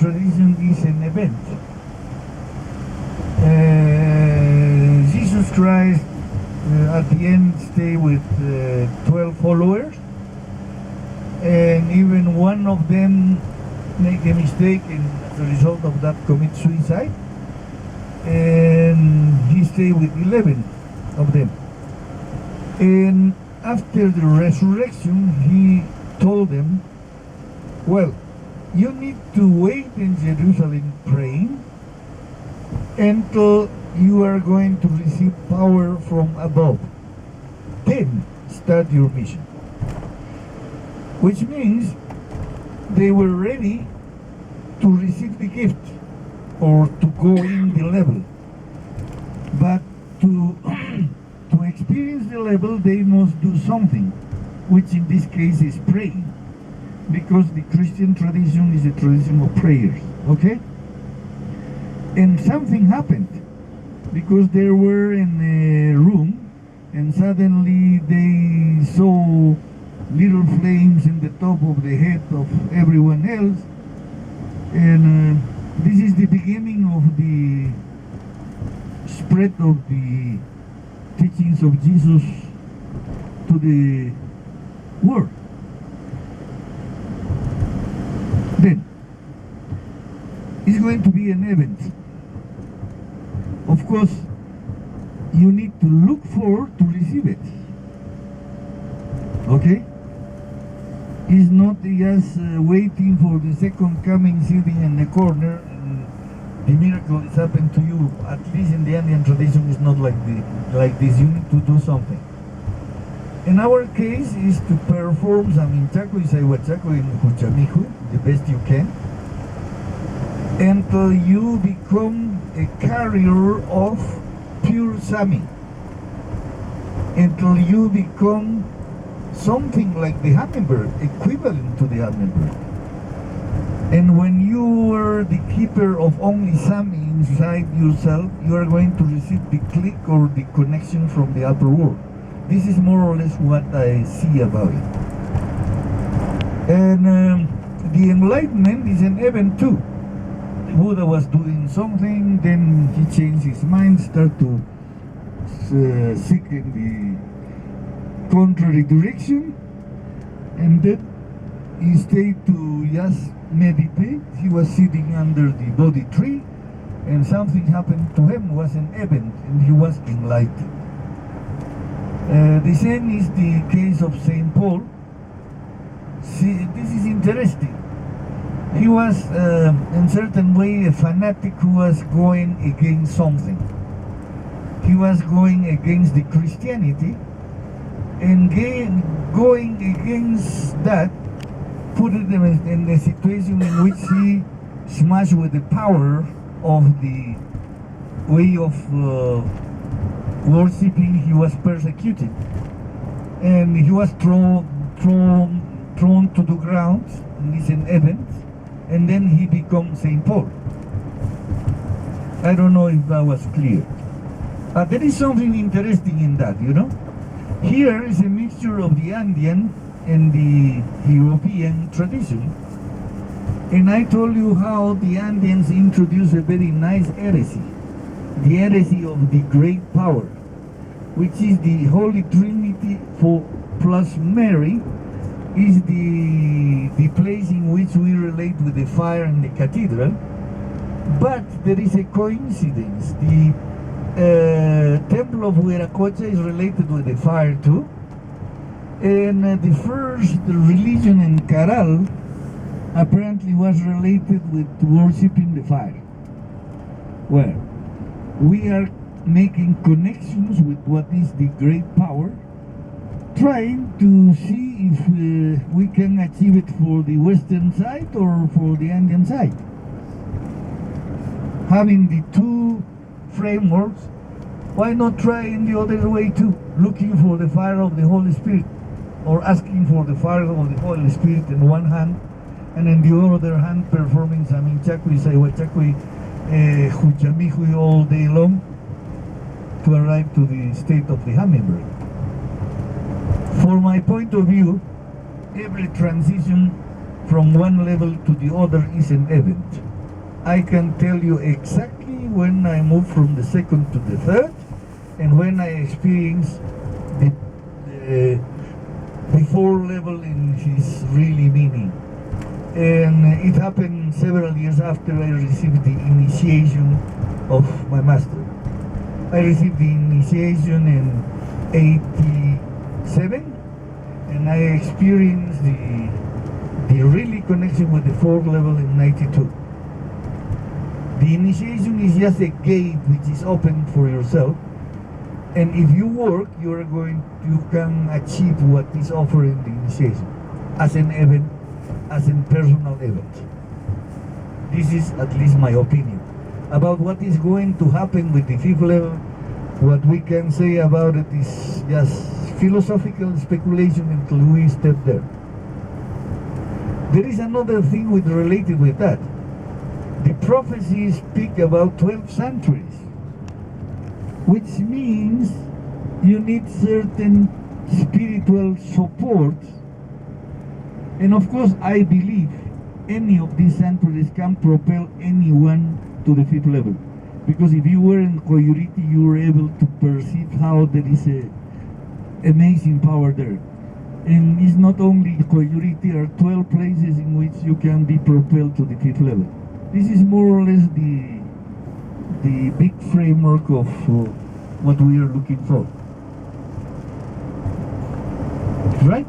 tradition is an event. Jesus Christ at the end stay with 12 followers, and even one of them make a mistake and as a result of that commit suicide, and he stay with 11 of them. And after the resurrection he told them, well, you need to wait in Jerusalem praying until you are going to receive power from above. Then start your mission. Which means they were ready to receive the gift or to go in the level. But to experience the level, they must do something, which in this case is praying. Because the Christian tradition is a tradition of prayers, okay? And something happened, because they were in a room and suddenly they saw little flames in the top of the head of everyone else, and this is the beginning of the spread of the teachings of Jesus to the world. Then it's going to be an event. Of course, you need to look forward to receive it. Okay? It's not just waiting for the second coming, sitting in the corner, and the miracle is happened to you. At least in the Andean tradition, it's not like this. You need to do something. In our case, is to perform Saminchaco, Isaihuachaco, and Huchamihu the best you can, until you become a carrier of pure Sami, until you become something like the hummingbird, equivalent to the hummingbird. And when you are the keeper of only Sami inside yourself, you are going to receive the click or the connection from the upper world. This is more or less what I see about it. And the enlightenment is an event too. The Buddha was doing something, then he changed his mind, started to seek in the contrary direction, and then he stayed to just meditate. He was sitting under the Bodhi tree, and something happened to him. It was an event, and he was enlightened. The same is the case of Saint Paul. See, this is interesting. He was, in certain way, a fanatic who was going against something. He was going against the Christianity, and going against that put him in a situation in which he smashed with the power of the way of worshipping. He was persecuted, and he was thrown to the ground in this event, and then he becomes Saint Paul. I don't know if that was clear. There is something interesting in that, you know. Here is a mixture of the Andean and the European tradition, and I told you how the Andeans introduced a very nice heresy, the heresy of the great power, which is the Holy Trinity plus Mary is the place in which we relate with the fire in the cathedral. But there is a coincidence. The Temple of Huiracocha is related with the fire too, and the first religion in Caral apparently was related with worshipping the fire. Well, we are making connections with what is the great power, trying to see if we can achieve it for the western side or for the Andean side. Having the two frameworks, why not try in the other way too, looking for the fire of the Holy Spirit, or asking for the fire of the Holy Spirit in one hand, and in the other hand performing Saminchaco, Isaihuachaco, Huchamihu all day long to arrive to the state of the hummingbird. For my point of view, every transition from one level to the other is an event. I can tell you exactly when I moved from the second to the third, and when I experienced the, the fourth level in his really meaning. And it happened several years after I received the initiation of my master. I received the initiation in 87, and I experienced the really connection with the fourth level in 92. The initiation is just a gate which is open for yourself, and if you work, you can achieve what is offered in the initiation as an event, as a personal event. This is at least my opinion about what is going to happen with the fifth level. What we can say about it is just philosophical speculation until we step there. There is another thing related with that. The prophecies speak about 12 centuries, which means you need certain spiritual support. And of course, I believe any of these centuries can propel anyone to the fifth level. Because if you were in Coyuriti, you were able to perceive how there is a amazing power there. And it's not only Coyuriti, there are 12 places in which you can be propelled to the fifth level. This is more or less the big framework of what we are looking for. Right?